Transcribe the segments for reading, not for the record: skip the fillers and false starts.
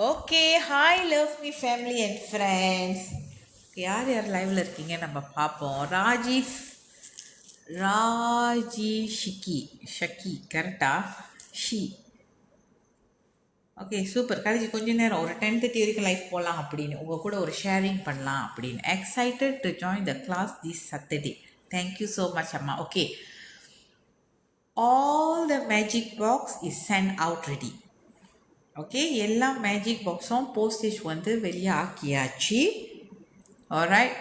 Okay hi love me family and friends. யார் யார் லைவில் இருக்கீங்க நம்ம பார்ப்போம். ராஜி ஷக்கி கரெக்டா? She okay super. கடைசி கொஞ்ச நேரம் ஒரு 10:30 வரைக்கும் லைஃப் போகலாம் அப்படின்னு உங்கள் கூட ஒரு ஷேரிங் பண்ணலாம் அப்படின்னு. Excited to join the class this Saturday. Thank you so much அம்மா. Okay, all the magic box is sent out ready. Okay, எல்லா மேஜிக் பாக்ஸும் போஸ்டேஜ் வந்து வெளியே ஆக்கியாச்சு. ஆல்ரைட்,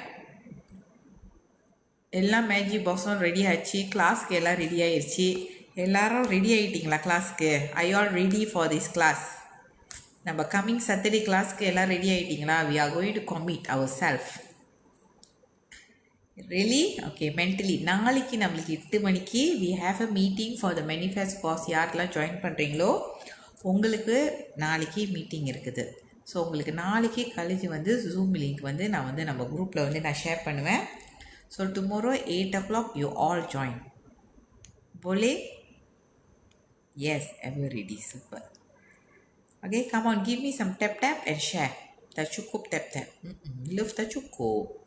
எல்லா மேஜிக் பாக்ஸும் ரெடி ஆச்சு. கிளாஸ்க்கு எல்லாம் ரெடி ஆயிடுச்சு. எல்லாரும் ரெடி ஆகிட்டிங்களா கிளாஸ்க்கு? I all ready for this class. நம்ம கம்மிங் Saturday கிளாஸ்க்கு எல்லாம் ரெடி ஆகிட்டிங்களா? We are going to commit our self. Really? Okay, mentally நாளைக்கு நம்மளுக்கு 8 மணிக்கு we have a meeting for the manifest course. யாரெல்லாம் ஜாயின் பண்ணுறீங்களோ உங்களுக்கு நாளைக்கு மீட்டிங் இருக்குது. ஸோ உங்களுக்கு நாளைக்கு காலேஜ் வந்து ஜூம் லிங்க் வந்து நான் வந்து நம்ம குரூப்பில் வந்து நான் ஷேர் பண்ணுவேன். So tomorrow 8 o'clock you all join. போலே? Yes, ever ready. Super. Okay, come on, give me some tap and share. Tak cukup tap. Love tak cukup.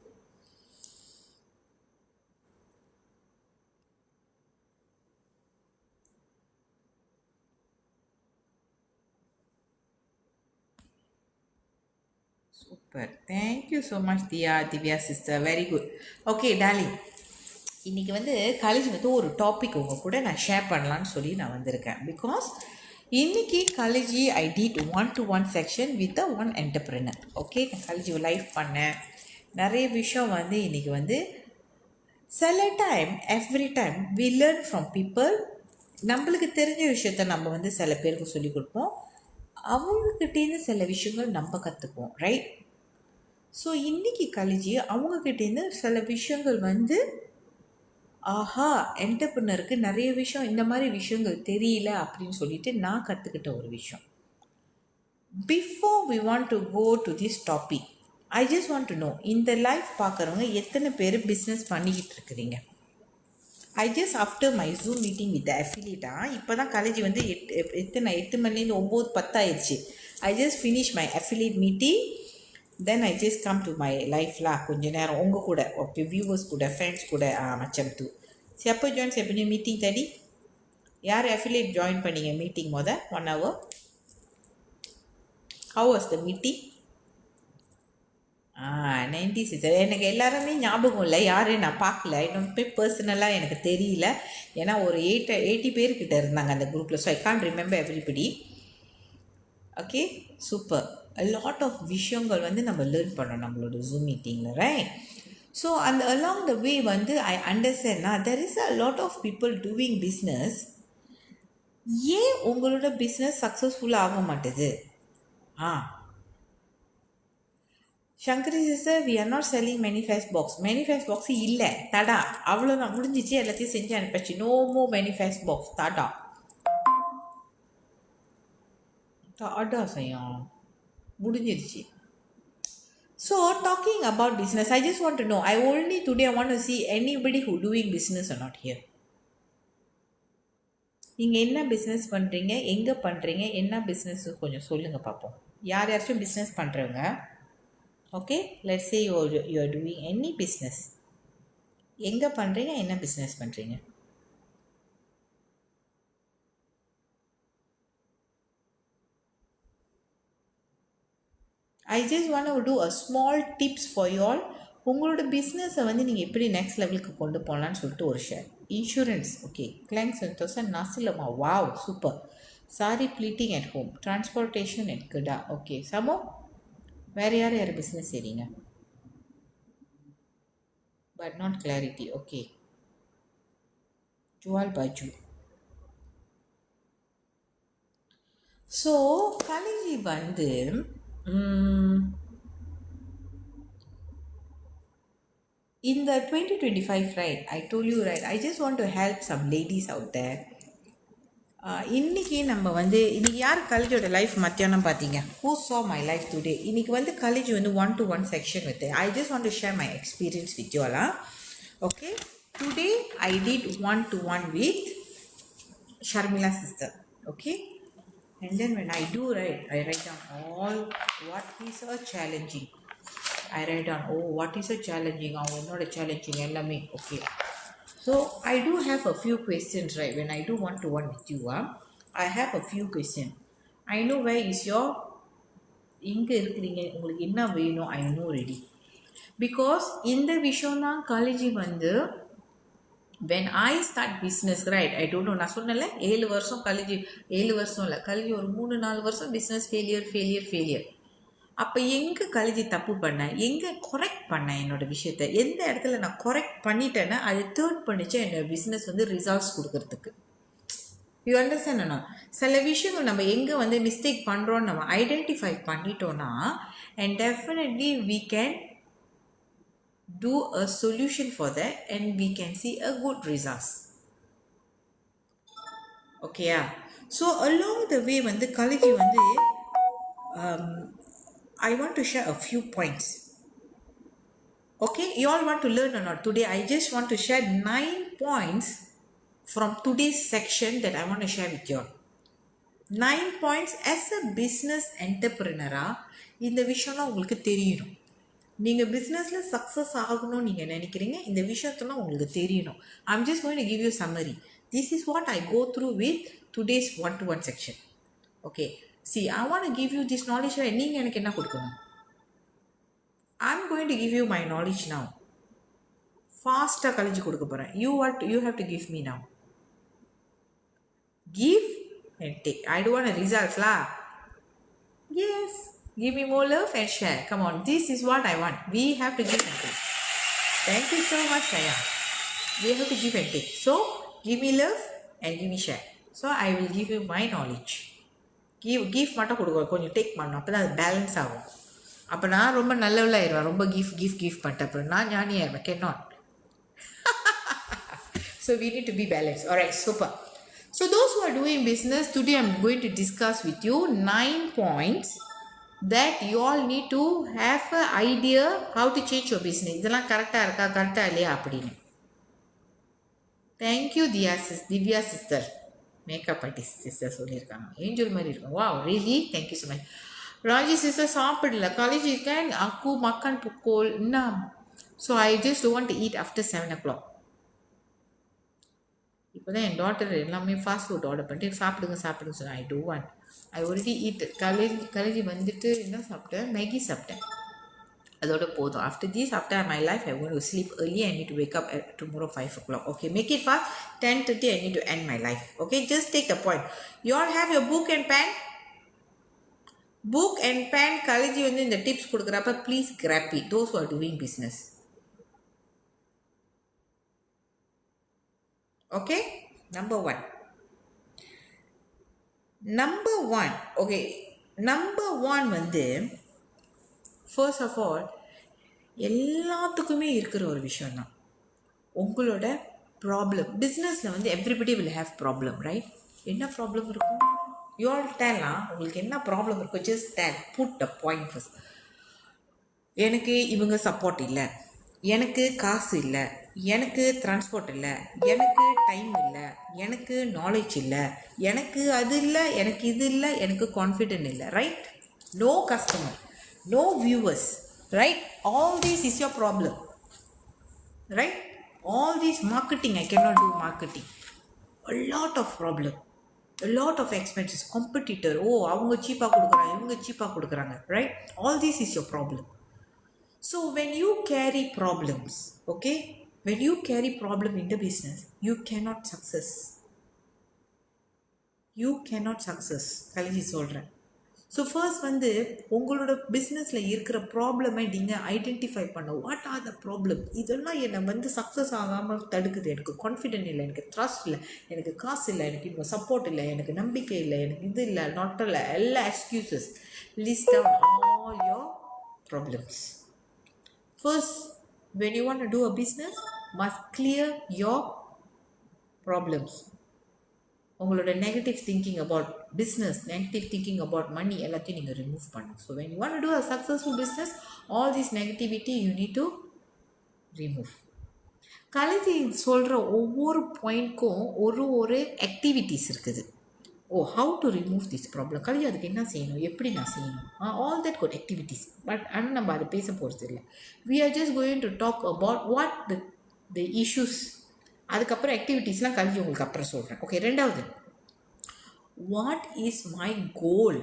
Super. Thank you so much, Divya sister. Very good. Okay, darling. இன்றைக்கி வந்து college வந்து ஒரு topic உங்கள் கூட நான் share பண்ணலான்னு சொல்லி நான் வந்திருக்கேன். பிகாஸ் இன்றைக்கி college I did 1-to-1 section with one entrepreneur. Okay, நான் காலேஜ் லைஃப் பண்ணேன். நிறைய விஷயம் வந்து இன்றைக்கி வந்து சில time every time we learn from people. நம்மளுக்கு தெரிஞ்ச விஷயத்த நம்ம வந்து சில பேருக்கு சொல்லிக் கொடுப்போம். அவங்கக்கிட்டேருந்து சில விஷயங்கள் நம்ம கற்றுக்குவோம், ரைட்? ஸோ இன்றைக்கி காலேஜ் அவங்கக்கிட்டேருந்து சில விஷயங்கள் வந்து ஆஹா, என்டர்பிரினருக்கு நிறைய விஷயம் இந்த மாதிரி விஷயங்கள் தெரியல அப்படின்னு சொல்லிட்டு நான் கற்றுக்கிட்ட ஒரு விஷயம். Before we want to go to this topic, I just want to know, இந்த லைஃப் பார்க்குறவங்க எத்தனை பேர் பிஸ்னஸ் பண்ணிக்கிட்டு இருக்கிறீங்க? I just after my zoom meeting with அஃபிலியேட்டா, இப்போ தான் காலேஜ் வந்து 8 மணிலேருந்து 9:10 ஆயிடுச்சு. I just finish my affiliate meeting. Then I just come to my லைஃப்லாம் கொஞ்சம் நேரம் உங்கள் கூட, ஓகே, வியூவர்ஸ் கூட, ஃப்ரெண்ட்ஸ் கூட. மச்சம் தூ siapa join saya punya meeting tadi? யார் affiliate join பண்ணீங்க meeting 1 hour? How was the meeting? 96. எனக்கு எல்லாருமே ஞாபகம் இல்லை, யார் நான் பார்க்கல. இன்னும் போய் பர்சனலாக எனக்கு தெரியல. ஏன்னா ஒரு 80 பேர்கிட்ட இருந்தாங்க அந்த குரூப்பில். So I can't remember everybody. Okay, super. Lot of விஷயங்கள் வந்து நம்ம லேர்ன் பண்ணோம் நம்மளோட ஜூம் மீட்டிங்கில், ரைட்? ஸோ அந்த அலாங் த வே வந்து ஐ அண்டர்ஸ்டாண்ட்னா there is a lot of people doing business. ஏன் உங்களோட பிஸ்னஸ் சக்ஸஸ்ஃபுல்லாக ஆக மாட்டுது? Shankari sister, we are not selling manifest box. Manifest box இல்லை, தடா, அவ்வளோதான், முடிஞ்சிச்சு. எல்லாத்தையும் செஞ்சு அனுப்பிச்சு. நோ மோ மேனிஃபெஸ்ட் பாக்ஸ். தடா செய்யும், முடிஞ்சிருச்சு. So talking about business, I just want to know, I want to see anybody who doing business or not here. நீங்கள் என்ன பிஸ்னஸ் பண்ணுறீங்க, எங்கே பண்ணுறீங்க, என்ன பிஸ்னஸ் கொஞ்சம் சொல்லுங்கள் பார்ப்போம். யாராச்சும் பிஸ்னஸ் பண்ணுறவங்க, okay, let's say you are doing any business. எங்கே பண்ணுறீங்க, என்ன பிஸ்னஸ் பண்ணுறீங்க? I just want to do a small tips for you all. உங்களோட பிஸ்னஸை வந்து நீங்கள் எப்படி நெக்ஸ்ட் லெவலுக்கு கொண்டு போகலான்னு சொல்லிட்டு ஒரு ஷேர். இன்சூரன்ஸ், ஓகே, கிளைண்ட் சந்தோஷம், நாசிலமா, wow, super. Sari pleating at home, transportation at குடா, ஓகே. சமோ வேறு யார் பிஸ்னஸ் செய்கிறீங்க? But not clarity, okay. ஜுவால் பாஜு. ஸோ காலேஜ் வந்து in the 2025, right, I told you, right, I just want to help some ladies out there. இன்னைக்கு நம்ம வந்து இன்னைக்கு யார் காலேஜோட லைஃப் மத்தியானம் பார்த்தீங்க? Who saw my life today? இன்னைக்கு வந்து காலேஜ் வந்து 1-to-1 section with it. I just want to share my experience with you all. Okay, today I did 1-to-1 with Sharmila sister. Okay, and then when I do, right, I write down all what is a challenging. I write down, oh, what is a challenging, oh, not a challenging, எல்லாமே. Okay, so I do have a few questions, right? When I do 1-to-1 with you, I have a few questions. I know where is your எங்கே இருக்கிறீங்க, உங்களுக்கு என்ன வேணும், I know ready. Because இந்த விஷயம் தான் காலேஜ் வந்து when I start business, right, I don't know, நான் சொன்னல 7 வருஷம் காலேஜ், 7 வருஷம் இல்லை காலேஜ், ஒரு 3-4 வருஷம் பிஸ்னஸ் ஃபெயிலியர். அப்போ எங்கே காலேஜ் தப்பு பண்ணேன், எங்கே கரெக்ட் பண்ணேன் என்னோடய விஷயத்தை, எந்த இடத்துல நான் கரெக்ட் பண்ணிட்டேன்னா அது டேர்ன் பண்ணிச்சு என்னோடய பிஸ்னஸ் வந்து ரிசல்ட்ஸ் கொடுக்கறதுக்கு. You understand? சில விஷயங்கள் நம்ம எங்கே வந்து மிஸ்டேக் பண்ணுறோன்னு நம்ம ஐடென்டிஃபை பண்ணிட்டோன்னா and definitely we can do a solution for that and we can see a good results. Okay, so along the way வந்து காலேஜ் வந்து I want to share a few points. Okay, you all want to learn or not? Today I just want to share 9 points from today's section that I want to share with you all. 9 points as a business entrepreneur. இந்த விஷயம்லாம் உங்களுக்கு தெரியணும். நீங்கள் பிஸ்னஸில் success ஆகணும்னு நீங்கள் நினைக்கிறீங்க, இந்த விஷயத்தெல்லாம் உங்களுக்கு தெரியணும். I'm just going to give you a summary. This is what I go through with today's 1-to-1 section. Okay, see, I want to give you this knowledge. நீங்கள் எனக்கு என்ன கொடுக்கணும்? I'm going to give you my knowledge now. ஃபாஸ்ட்டாக கழிச்சு கொடுக்க போகிறேன். You have to give me now. Give and take. I don't want a results lah. Yes, give me more love and share. Come on, this is what I want. We have to give and take. Thank you so much, Shaya. We have to give and take. So give me love and give me share. So I will give you my knowledge. Give மட்டும் கொடுக்க, கொஞ்சம் take பண்ணணும், அப்போ தான் அது balance ஆகும். அப்போ நான் ரொம்ப நல்லவளாக ஆயிடுவேன். ரொம்ப கிஃப்ட் பண்ணிட்டேன், அப்புறம் நான் ஞானி ஆயிடுவேன். cannot. So we need to be balanced. Alright, super. So those who are doing business, today I'm going to discuss with you 9 points that you all need to have an idea how to change your business. இதெல்லாம் கரெக்டாக இருக்கா, கரெக்டாக இல்லையா அப்படின்னு. Thank you Divya sister, makeup artist sister சொல்லியிருக்காங்க. Angel மாதிரி இருக்கும். வா, really thank you so much. Raji sister சாப்பிடல, காலேஜ் இருக்கேன், அக்கு மக்கன் புக்கோல் என்ன. So I just want to eat after 7 o'clock. இப்போ தான் என் டாட்டர் எல்லாமே ஃபாஸ்ட் ஃபுட் ஆர்டர் பண்ணிட்டு சாப்பிடுங்க சொன்னேன். I do one. I already eat. காலேஜ் வந்துட்டு என்ன சாப்பிட்டேன், மேகி சாப்பிட்டேன், அதோட போதும். after my life I want to sleep early. I need to wake up at tomorrow 5 o'clock. Okay, make it fast. 10:30 I need to end my life. Okay, just take the point. You all have your book and pen? College வந்து இந்த tips கொடுக்குறப்ப please grab it, those who are doing business. Okay, number one. Okay, number one வந்து first of all எல்லாத்துக்குமே இருக்கிற ஒரு விஷயந்தான் உங்களோட problem. பிஸ்னஸில் வந்து everybody will have problem, right? என்ன ப்ராப்ளம் இருக்கும்? யூ ஆல் டெல்லாம் உங்களுக்கு என்ன ப்ராப்ளம் இருக்கும், just tell, put the point first. எனக்கு இவங்க சப்போர்ட் இல்லை, எனக்கு காசு இல்லை, எனக்கு டிரான்ஸ்போர்ட் இல்லை, எனக்கு டைம் இல்லை, எனக்கு நாலேஜ் இல்லை, எனக்கு அது இல்லை, எனக்கு இது இல்லை, எனக்கு கான்ஃபிடென்ட் இல்லை, right? No customer, no viewers, right? All this is your problem, right? All this marketing, I cannot do marketing. A lot of problem, a lot of expenses, competitor, oh avanga cheapa kudukranga, ivanga cheapa kudukranga, right? All this is your problem. So when you carry problems, okay, when you carry problem in the business, you cannot success. கலிஜி சொல்கிறேன். So first வந்து உங்களோட பிஸ்னஸில் இருக்கிற ப்ராப்ளமை நீங்கள் identify பண்ண. What are the problem? இதெல்லாம் என்னை வந்து சக்ஸஸ் ஆகாமல் தடுக்குது. எனக்கு கான்ஃபிடென்ட் இல்லை, எனக்கு ட்ரஸ்ட் இல்லை, எனக்கு காசு இல்லை, எனக்கு இப்போ சப்போர்ட் இல்லை, எனக்கு நம்பிக்கை இல்லை, எனக்கு இது இல்லை, நாட் இல்லை, எல்லா excuses. List down all your problems. First when you want to do a business, must clear your problems. உங்களோட negative thinking about business, negative thinking about money எல்லாத்தையும் நீங்கள் ரிமூவ் பண்ணணும். So when you want to do a successful business, all this negativity you need to remove. Kalaiji சொல்கிற ஒவ்வொரு பாயிண்ட்க்கும் ஒரு activities இருக்குது. Oh, how to remove this problem, Kalaiji அதுக்கு என்ன செய்யணும், எப்படி நான் செய்யணும், all that good activities. But ஆனால் நம்ம அதை பேச போகிறது இல்லை. We are just going to talk about what the issues. அதுக்கப்புறம் ஆக்டிவிட்டீஸ்லாம் கல்வி உங்களுக்கு அப்புறம் சொல்கிறேன். ஓகே, ரெண்டாவது, what is my goal.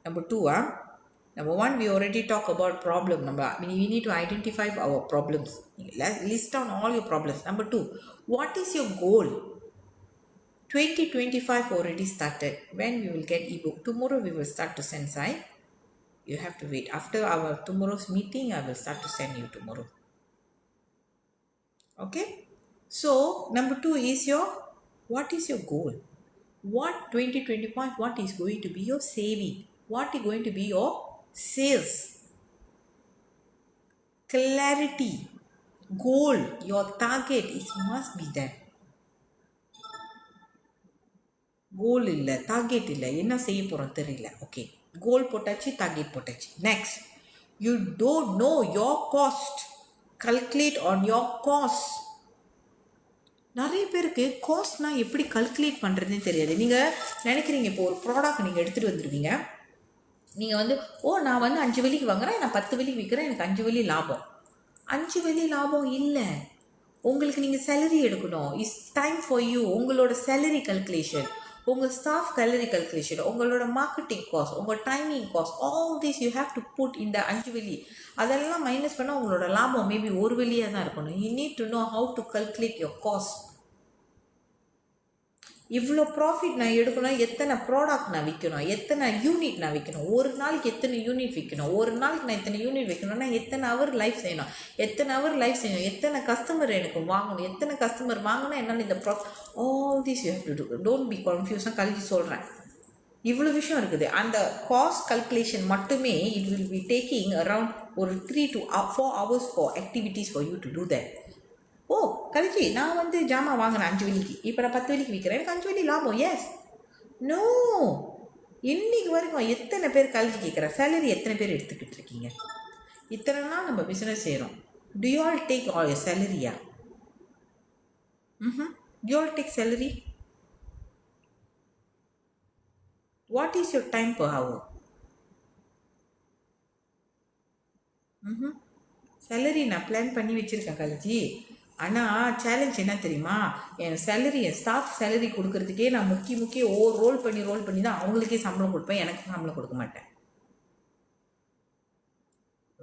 Number two, number one, we already talk about problem. We need to identify our problems. List down all your problems. Number two, what is your goal? 2025 already started. When we will get ebook? Tomorrow we will start to send, right? You have to wait. After our tomorrow's meeting, I will start to send you tomorrow. Okay? So, number two is what is your goal? What 2025, what is going to be your saving? What is going to be your sales? Clarity, goal, your target, it must be there. கோல் இல்லை, target இல்லை, என்ன செய்ய போகிறோம் தெரியல. Okay, கோல் போட்டாச்சு, target போட்டாச்சு. Next, you don't know your cost. Calculate on your cost. நிறைய பேருக்கு காஸ்ட்னால் எப்படி கல்குலேட் பண்ணுறதுன்னு தெரியாது. நீங்கள் நினைக்கிறீங்க, இப்போ ஒரு ப்ராடக்ட் நீங்கள் எடுத்துகிட்டு வந்துடுவீங்க. நீங்கள் வந்து, நான் வந்து 5 வெள்ளிக்கு வாங்குறேன், நான் 10 வெள்ளிக்கு விற்கிறேன், எனக்கு 5 வெள்ளி லாபம். 5 வெள்ளி லாபம் இல்லை. உங்களுக்கு நீங்கள் சேலரி எடுக்கணும். It's time for you. உங்களோட சேலரி கல்குலேஷன், உங்கள் ஸ்டாஃப் சேலரி கல்குலேஷன், உங்களோட மார்க்கெட்டிங் காஸ்ட், உங்கள் timing cost, all this you have to put இந்த 5 வெள்ளி. அதெல்லாம் மைனஸ் பண்ணால் உங்களோட லாபம் மேபி 1 வெள்ளியாக தான் இருக்கணும். You need to know how to calculate your cost. இவ்வளோ ப்ராஃபிட் நான் எடுக்கணும், எத்தனை ப்ராடக்ட் நான் விற்கணும், எத்தனை யூனிட் நான் விற்கணும், ஒரு நாளைக்கு எத்தனை யூனிட் விற்கணும், ஒரு நாளைக்கு நான் எத்தனை யூனிட் விற்கணும்னா எத்தனை ஹவர் லைஃப் செய்யணும், எத்தனை கஸ்டமர் எனக்கு வாங்கணும், எத்தனை கஸ்டமர் வாங்கினா என்னால் இந்த all this you have to do. Don't be கன்ஃபியூஸ்டாக கல்வி சொல்கிறேன். இவ்வளோ விஷயம் இருக்குது. அந்த காஸ்ட் கல்குலேஷன் மட்டுமே it will be taking around ஒரு 3 to 4 hours for activities for you to do that. Kalaiji நான் வந்து ஜாமான் வாங்கினேன் 5 வெள்ளிக்கு, இப்போ நான் 10 வெள்ளிக்கு விற்கிறேன், எனக்கு 5 வெள்ளி லாபம். Yes, no. இன்னைக்கு வரைக்கும் எத்தனை பேர் கல்வி கேட்குற சேலரி எத்தனை பேர் எடுத்துக்கிட்டு இருக்கீங்க? இத்தனை நாள் நம்ம பிஸ்னஸ் செய்கிறோம். Do you all take all your சேலரியா? Do you all take salary? What is your time per hour? Salary நான் பிளான் பண்ணி வச்சுருக்கேன் கல்ஜி. ஆனால் சேலஞ்ச் என்ன தெரியுமா, என் சேலரி, என் ஸ்டாஃப் சேலரி கொடுக்கறதுக்கே நான் முக்கிய ரோல் பண்ணி தான் அவங்களுக்கே சம்பளம் கொடுப்பேன், எனக்கு சம்பளம் கொடுக்க மாட்டேன்.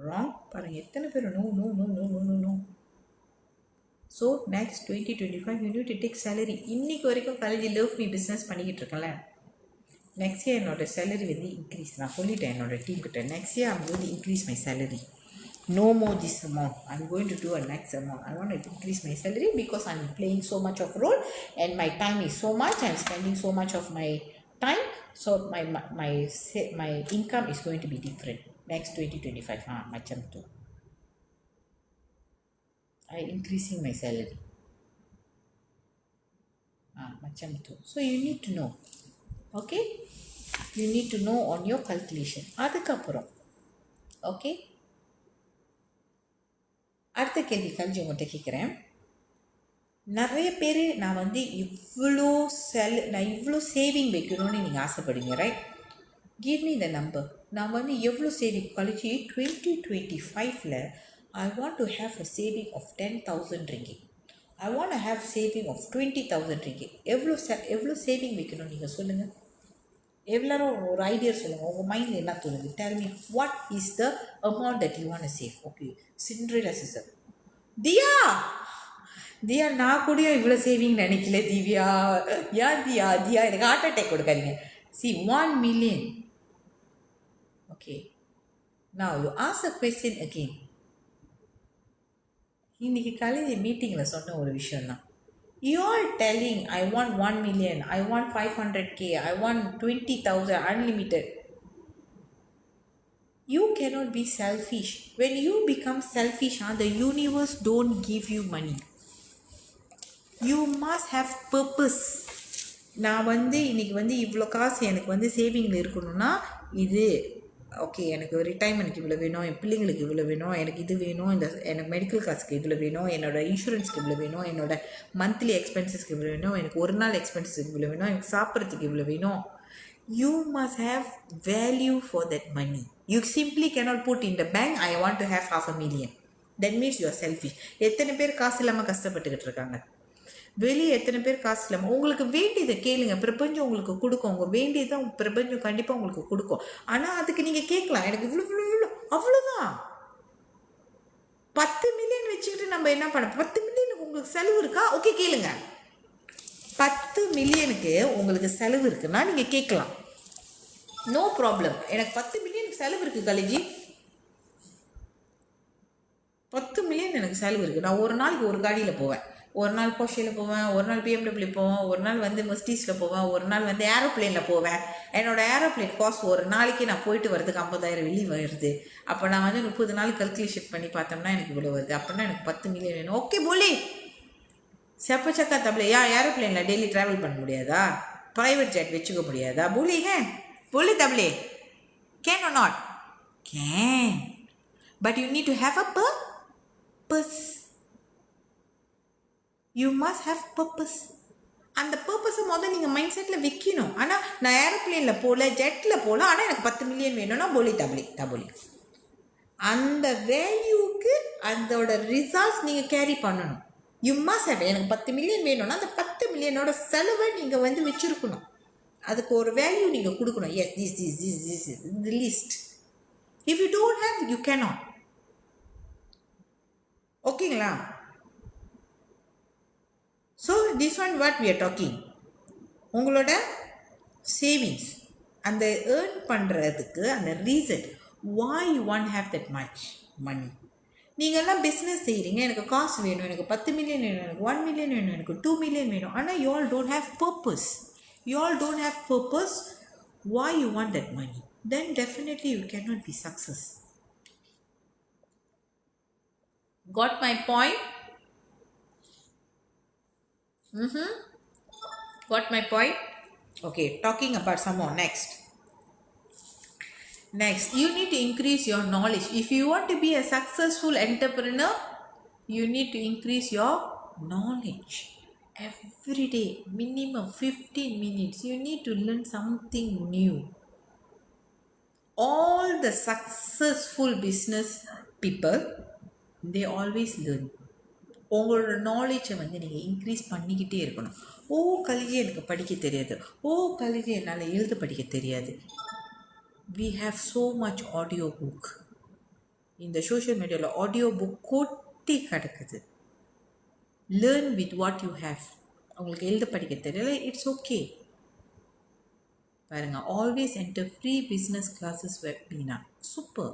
ராங் பாருங்கள், எத்தனை பேர் no no no no no no no. So next 2025 you need to take salary. இன்னைக்கு வரைக்கும் காலேஜ் லவ் மீ பிஸ்னஸ் பண்ணிக்கிட்டு இருக்கேன்ல, நெக்ஸ்ட் இயர் என்னோட சேலரி வந்து இன்க்ரீஸ். நான் சொல்லிட்டேன் என்னோட டீம் கிட்ட, next year I'm going to increase my salary. No more this amount. I'm going to do a next amount. I want to increase my salary because I'm playing so much of role and my time is so much. I'm spending so much of my time. So my income is going to be different next 2025. Macam tu. I increasing my salary. Macam tu. So you need to know. Okay? You need to know on your calculation. அதுக்கப்புறம் okay, அடுத்த கேள்வி கல்வி உங்கள்கிட்ட கேட்குறேன். நிறைய பேர் நான் வந்து இவ்வளோ சேவிங் வைக்கணும்னு நீங்கள் ஆசைப்படுங்க, right? Give me the number. நான் வந்து எவ்வளோ சேவிங் கழிச்சு 2025 I want to have a saving of 10,000 ringgit. I want to have saving of 20,000 ringgit. எவ்வளோ சேவிங் வைக்கணும் நீங்கள் சொல்லுங்கள். எவ்வளோ ஒரு ஐடியா சொல்லுங்கள், உங்கள் மைண்டில் என்ன தோணுது? Tell me what is the amount that you want to save. Okay, Cinderella sister. Diya நான் கூட இவ்வளோ சேவிங் நினைக்கல திவ்யா. தியா எனக்கு ஹார்ட் அட்டாக் கொடுக்காதீங்க. சி 1 million. ஓகே, நான் you ask a question again. இன்னைக்கு காலேஜ் மீட்டிங்கில் சொன்ன ஒரு விஷயம் தான். You all telling I want 1 million, I want 500K, I want 20,000 unlimited. You cannot be selfish. When you become selfish, the universe don't give you money. You must have purpose. நான் இன்றைக்கி இவ்வளோ காசு எனக்கு சேவிங்கில் இருக்கணும்னா இது ஓகே, எனக்கு ரிட்டைர்மெண்ட்டுக்கு இவ்வளோ வேணும், என் பிள்ளைங்களுக்கு இவ்வளோ வேணும், எனக்கு இது வேணும், எனக்கு மெடிக்கல் காசுக்கு இவ்வளோ வேணும், என்னோடய இன்சூரன்ஸ்க்கு இவ்வளோ வேணும், என்னோட மந்த்லி எக்ஸ்பென்சஸ்க்கு இவ்வளோ வேணும், எனக்கு ஒரு நாள் எக்ஸ்பென்சஸ்க்கு இவ்வளோ வேணும், எனக்கு சாப்பிட்றதுக்கு இவ்வளோ வேணும். You must have value for that money. You simply cannot put in the bank, I want to have 500,000. That means you are selfish. எத்தனை பேர் காசு இல்லாமல் கஷ்டப்பட்டுக்கிட்டு இருக்காங்க? வெளியே எத்தனை பேர் காசு இல்லாமல்? உங்களுக்கு வேண்டியதை கேளுங்க, பிரபஞ்சம் உங்களுக்கு கொடுக்கும். உங்கள் வேண்டியதான் பிரபஞ்சம் கண்டிப்பாக உங்களுக்கு கொடுக்கும். ஆனால் அதுக்கு நீங்கள் கேட்கலாம், எனக்கு இவ்வளோ இவ்வளோ இவ்வளோ, அவ்வளோதான். 10 மில்லியன் வச்சுக்கிட்டு நம்ம என்ன பண்ண? 10 மில்லியனுக்கு உங்களுக்கு செலவு இருக்கா? ஓகே, கேளுங்க. 10 மில்லியனுக்கு உங்களுக்கு செலவு இருக்குன்னா நீங்கள் கேட்கலாம், நோ ப்ராப்ளம். எனக்கு 10 மில்லியனுக்கு செலவு இருக்குது கலிஜி, 10 மில்லியன் எனக்கு செலவு இருக்குது. நான் ஒரு நாளைக்கு ஒரு காடியில் போவேன், ஒரு நாள் போஷியில் போவேன், ஒரு நாள் BMW போவேன், ஒரு நாள் மெர்சிடிஸில் போவேன், ஒரு நாள் ஏரோப்ளேனில் போவேன். என்னோடய ஏரோப்ளேன் காஸ்ட் ஒரு நாளைக்கு நான் போயிட்டு வரதுக்கு 50,000 வெளியே வருது. அப்போ நான் 30 நாள் கல்குலேஷன் பண்ணி பார்த்தோம்னா எனக்கு இவ்வளோ வருது. அப்படின்னா எனக்கு 10 மில்லியன் வேணும். ஓகே போலி, செப்பச்சக்கா தபலே. ஏரோப்ளேனில் டெய்லி ட்ராவல் பண்ண முடியாதா? ப்ரைவேட் ஜெட் வச்சுக்க முடியாதா? போலி கேன், போலி தபலே, can or not? Can, but you need to have a purpose. You must have purpose. அந்த பர்பஸை நீங்கள் மைண்ட் செட்டில் வைக்கணும். ஆனால் நான் ஏரோப்ளேனில் போகல, ஜெட்டில் போகல, ஆனால் எனக்கு 10 மில்லியன் வேணும்னா போலி தபோலி. அந்த வேல்யூக்கு அதோட ரிசல்ட்ஸ் நீங்கள் கேரி பண்ணணும். You must have. எனக்கு 10 மில்லியன் வேணும்னா அந்த 10 மில்லியனோட செலவை நீங்கள் வச்சுருக்கணும். அதுக்கு ஒரு வேல்யூ நீங்கள் கொடுக்கணும். Yes, this the list. If you don't have, you cannot. ஓகேங்களா? So this one what we are talking. உங்களோட சேவிங்ஸ் அந்த ஏர்ன் பண்ணுறதுக்கு அந்த reason why you want have that much money. நீங்கள்லாம் பிஸ்னஸ் செய்கிறீங்க, எனக்கு காசு வேணும், எனக்கு 10 மில்லியன் வேணும், எனக்கு 1 மில்லியன் வேணும், எனக்கு 2 மில்லியன் வேணும். ஆனால் you all don't have purpose. You all don't have purpose why you want that money. Then definitely you cannot be success. Got my point? Got my point? Okay, talking about some more. Next, you need to increase your knowledge. If you want to be a successful entrepreneur, you need to increase your knowledge. Every day, minimum 15 minutes, you need to learn something new. All the successful business people, they always learn. உங்களோட நாலேஜை நீங்கள் increase பண்ணிக்கிட்டே இருக்கணும். ஓ கலிஜி எனக்கு படிக்க தெரியாது, ஓ கலிஜி என்னால் எழுத படிக்க தெரியாது. we have so much audio book. இந்த சோஷியல் மீடியாவில் ஆடியோ புக் கொட்டி கிடக்குது. Learn with what you have. உங்களுக்கு எழுத படிக்க தெரியல, இட்ஸ் ஓகே. பாருங்கள், always enter free business classes webinar. Super.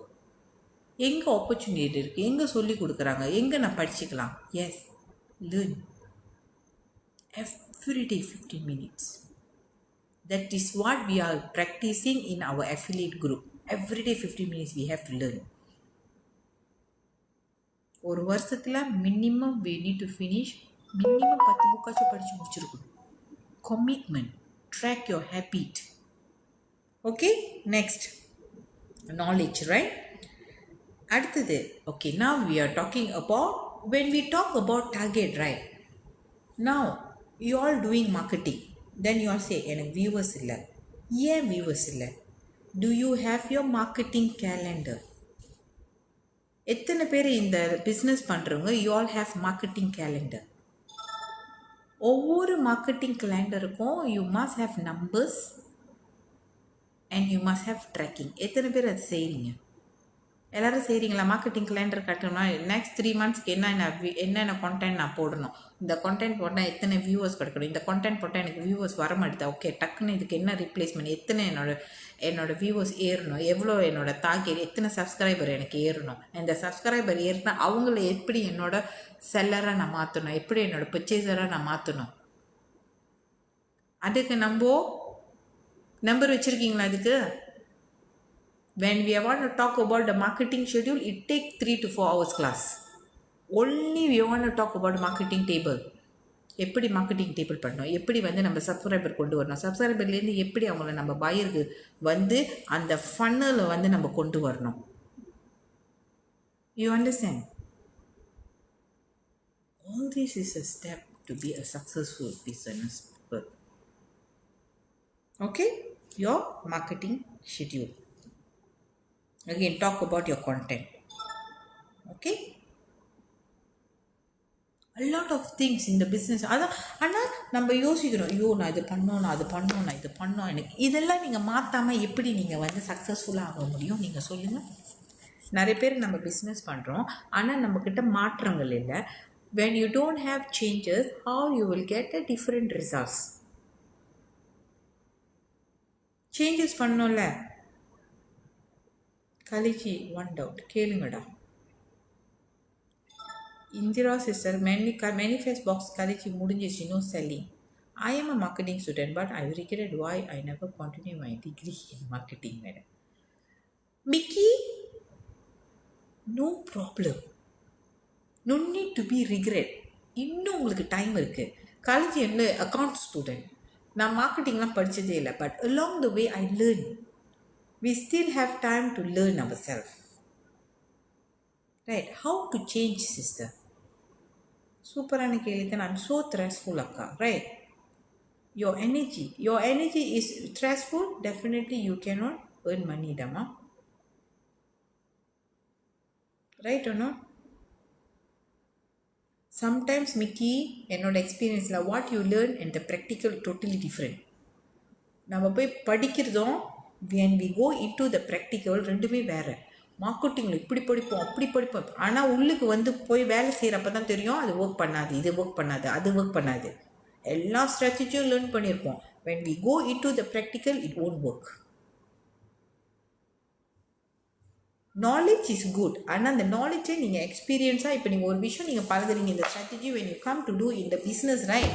எங்கே ஆப்பர்ச்சுனிட்டி இருக்குது, எங்கே சொல்லி கொடுக்குறாங்க, எங்கே நான் படிச்சுக்கலாம். Yes, learn every day 15 minutes. That is what we are practicing in our affiliate group. Every day 15 minutes we have to learn. ஒரு வருஷத்தில் minimum we need to finish minimum 10 புக்காச்சும் படித்து முடிச்சிருக்கணும். Commitment. Track your habit. Okay, next, knowledge, right? அடுத்தது, okay, now we are talking about, when we talk about target, right? Now you all doing marketing, then you all say எனக்கு viewers இல்லை. ஏன் viewers இல்லை? do you have your marketing calendar? எத்தனை பேர் இந்த business பண்ணுறவங்க you all have marketing calendar? ஒவ்வொரு marketing கேலண்டருக்கும் you must have numbers and you must have tracking. எத்தனை பேர் அது செய்கிறீங்க? எல்லோரும் செய்கிறீங்களா? மார்க்கெட்டிங் கேலண்டர் கட்டணும்னா நெக்ஸ்ட் 3 monthsக்கு என்னென்ன கான்டென்ட் நான் போடணும், இந்த கான்டென்ட் போட்டால் எத்தனை வியூவர்ஸ் கிடைக்கணும், இந்த கான்டென்ட் போட்டால் எனக்கு வியூவர்ஸ் வர மாட்டேதா, ஓகே டக்குன்னு இதுக்கு என்ன ரீப்ளேஸ்மெண்ட், எத்தனை என்னோட வியூவர்ஸ் ஏறணும், எவ்வளோ என்னோட டார்கெட், எத்தனை சப்ஸ்கிரைபர் எனக்கு ஏறணும், இந்த சப்ஸ்கிரைபர் ஏறினா அவங்கள எப்படி என்னோட செல்லராக நான் மாற்றணும், எப்படி என்னோட பர்ச்சேசராக நான் மாற்றணும். அதுக்கு நம்பர் வச்சுருக்கீங்களா? அதுக்கு When we want to talk about the marketing schedule, it takes 3 to 4 hours class. Only we want to talk about marketing table. எப்படி மார்க்கெட்டிங் டேபிள் பண்ணணும், எப்படி வந்து நம்ம சப்ஸ்கிரைபர் கொண்டு வரணும், சப்ஸ்கிரைபர்லேருந்து எப்படி அவங்கள நம்ம பையருக்கு வந்து அந்த ஃபன்னலை வந்து நம்ம கொண்டு வரணும். You understand? All this is a step to be a successful business person. Okay? Your marketing schedule. Again, talk about your content. Okay? A lot of things in the business. அதான் ஆனால் நம்ம யோசிக்கிறோம், ஐயோ நான் இது பண்ணோம், நான் அது பண்ணோம், நான் இது பண்ணோம். எனக்கு இதெல்லாம் நீங்கள் மாற்றாமல் எப்படி நீங்கள் வந்து சக்ஸஸ்ஃபுல்லாக ஆக முடியும்? நீங்கள் சொல்லுங்கள். நிறைய பேர் நம்ம பிஸ்னஸ் பண்ணுறோம், ஆனால் நம்மக்கிட்ட மாற்றங்கள் இல்லை. When you don't have changes, how you will get a different results? Changes பண்ணோம்ல. கலிஜி ஒன் டவுட் கேளுங்கடா. Indira sister manifest box Kalaiji முடிஞ்சிச்சு, no selling. I am a marketing student, but I regret why I never continue my degree in marketing, madam. Mickey, no problem. No need to be regret. இன்னும் உங்களுக்கு time இருக்குது. College என்ன account student, நான் மார்க்கெட்டிங்லாம் படித்ததே இல்லை. But along the way I learn. We still have time to learn ourselves. Right? How to change, sister? சூப்பரான கேள்வி. I'm so stressful, அக்கா. Right? Your energy is stressful. Definitely you cannot earn money, Dama. Right or not? Sometimes, Mickey, என்னோட எக்ஸ்பீரியன்ஸில் what you learn and the practical totally different. நம்ம போய் படிக்கிறதும் when we go into the practical ரெண்டுமே வேறு. மார்க்கெட்டிங்கில் இப்படி படிப்போம், அப்படி படிப்போம், ஆனால் உள்ளுக்கு வந்து போய் வேலை செய்கிறப்ப தான் தெரியும் அது ஒர்க் பண்ணாது, இது ஒர்க் பண்ணாது, அது ஒர்க் பண்ணாது. எல்லா ஸ்ட்ராட்டஜியும் லேர்ன் பண்ணியிருப்போம். when we go into the practical it won't work. Knowledge is good, ஆனால் அந்த நாலேஜை நீங்கள் எக்ஸ்பீரியன்ஸாக இப்போ நீங்கள் ஒரு விஷயம் நீங்கள் பழகுறீங்க, இந்த strategy when you come to do in the business, right?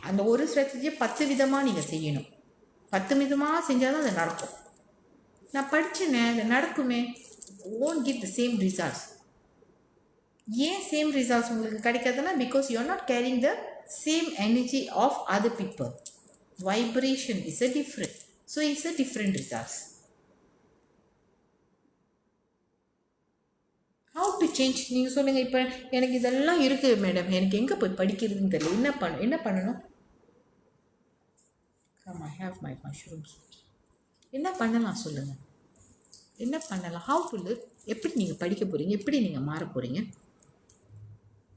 அந்த ஒரு ஸ்ட்ராட்டஜியை 10 விதமாக நீங்கள் செய்யணும். 10 விதமாக செஞ்சால் தான் அது நடக்கும். நான் படித்தேனே, அது நடக்குமே, won't give the same results. ஏன் சேம் ரிசல்ட்ஸ் உங்களுக்கு கிடைக்காதுன்னா because you are not carrying the same energy of other people. Vibration is a different, so it's a different results. How to change நீங்கள் சொல்லுங்கள். இப்போ எனக்கு இதெல்லாம் இருக்குது மேடம், எனக்கு எங்கே போய் படிக்கிறதுன்னு தெரியல, என்ன பண்ணணும்? Come I have my mushrooms. என்ன பண்ணலாம் சொல்லுங்கள், என்ன பண்ணலாம்? ஹவு டு லிவ், எப்படி நீங்கள் படிக்க போகிறீங்க, எப்படி நீங்கள் மாற போகிறீங்க?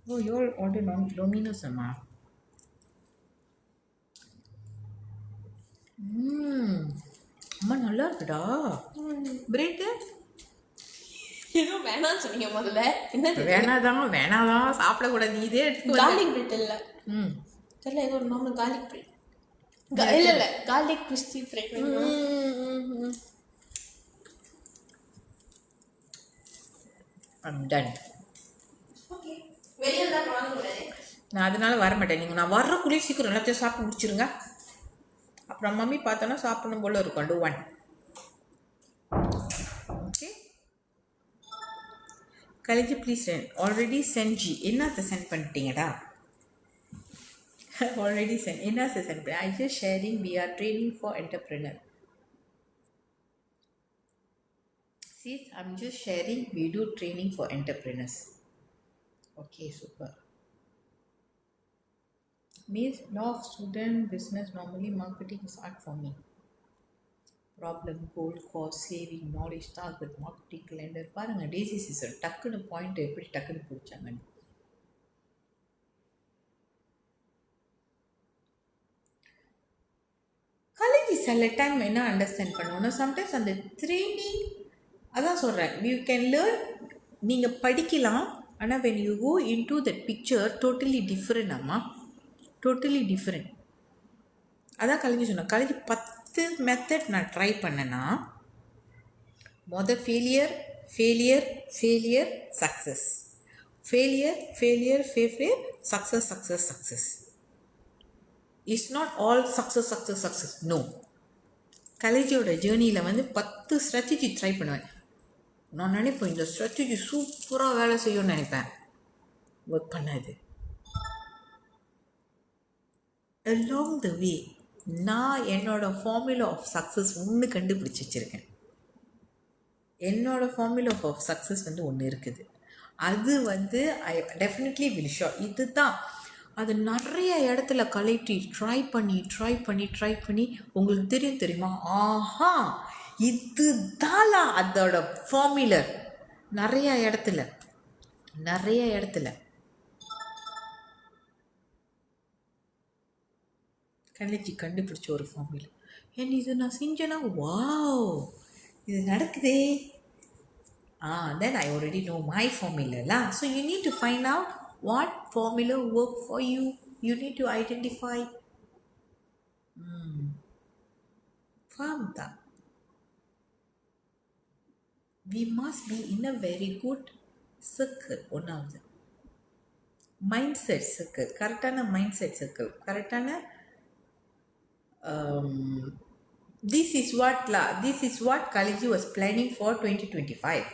ஓ யோர் ஆர்டர் டொமினோஸ் அம்மா. அம்மா நல்லா இருக்குடா பிரேக்கு. எதுவும் வேணாம்னு சொன்னீங்க முதல்ல. என்ன வேணாதான் சாப்பிடக்கூடாது. இதே எடுத்து கார்லிக் பிரெட் இல்லை, தெரியல, ஏதோ ஒரு நார்மல் கார்லிக் பிரெட் இல்லை garlic crispy bread. Done. Okay, வெளியே தான் வாங்கக்கூடாது. நான் அதனால வரமாட்டேன். நீங்கள் நான் வர்றக்குள்ளே சீக்கிரம் எல்லாத்தையும் சாப்பிட்டு முடிச்சிருங்க. அப்புறம் மம்மி பார்த்தோன்னா சாப்பிடணும் போல இருக்கும். Do one. ஓகே கலேஜ் please send. Already send ji. என்னத்தை சென்ட் பண்ணிட்டீங்கடா? Already send. என்னத்தை சென்ட் பண்ணி? I just sharing we are training for entrepreneur. Sis, I'm just sharing we do training for entrepreneurs. Okay, super. Means law of student business, normally marketing is art for me. Problem, goal, cost, saving, knowledge, target, marketing, calendar. பாருங்க daisy sister டக்குன்னு point எப்படி டக்குன்னு பிடிச்சாங்க. College சில time என்ன understand பண்ணுவோம்னா sometimes அந்த training, அதான் சொல்கிறேன், யூ கேன் லேர்ன். நீங்கள் படிக்கலாம், ஆனால் when you go in to that picture totally different. அம்மா டோட்டலி டிஃப்ரெண்ட். அதான் காலேஜ் சொன்னேன். காலேஜ் 10 மெத்தட் நான் ட்ரை பண்ணேன்னா failure failure failure success, failure failure failure success success success. It's not all success success success. No, காலேஜோட ஜேர்னியில் வந்து 10 strategy try பண்ணுவேன். நான் நினைப்பேன் இந்த ஸ்ட்ராட்டஜி சூப்பராக வேலை செய்யும்னு நினைப்பேன். ஒர்க் பண்ணாது. along the way நான் என்னோடய ஃபார்முலா ஆஃப் சக்ஸஸ் ஒன்று கண்டுபிடிச்சி வச்சுருக்கேன். என்னோடய ஃபார்முலா ஆஃப் சக்ஸஸ் வந்து ஒன்று இருக்குது. அது வந்து ஐ டெஃபினெட்லி வில் ஷோ. இது தான் அது நிறைய இடத்துல கலெக்டி ட்ரை பண்ணி உங்களுக்கு தெரியுமா, ஆஹா இது தான் அதோட ஃபார்முலர். நிறைய இடத்துல கலைச்சி கண்டுபிடிச்ச ஒரு ஃபார்முலா. ஏன் இது நான் செஞ்சேன்னா வாவ் இது நடக்குதே. Then I already know my formula lah. So you need to find out what formula work for you. You need to identify. Faham tak? We must be in a very good circle. One of them. Mindset circle. Correctana mindset circle. Correctana this is what Kaliji was planning for 2025.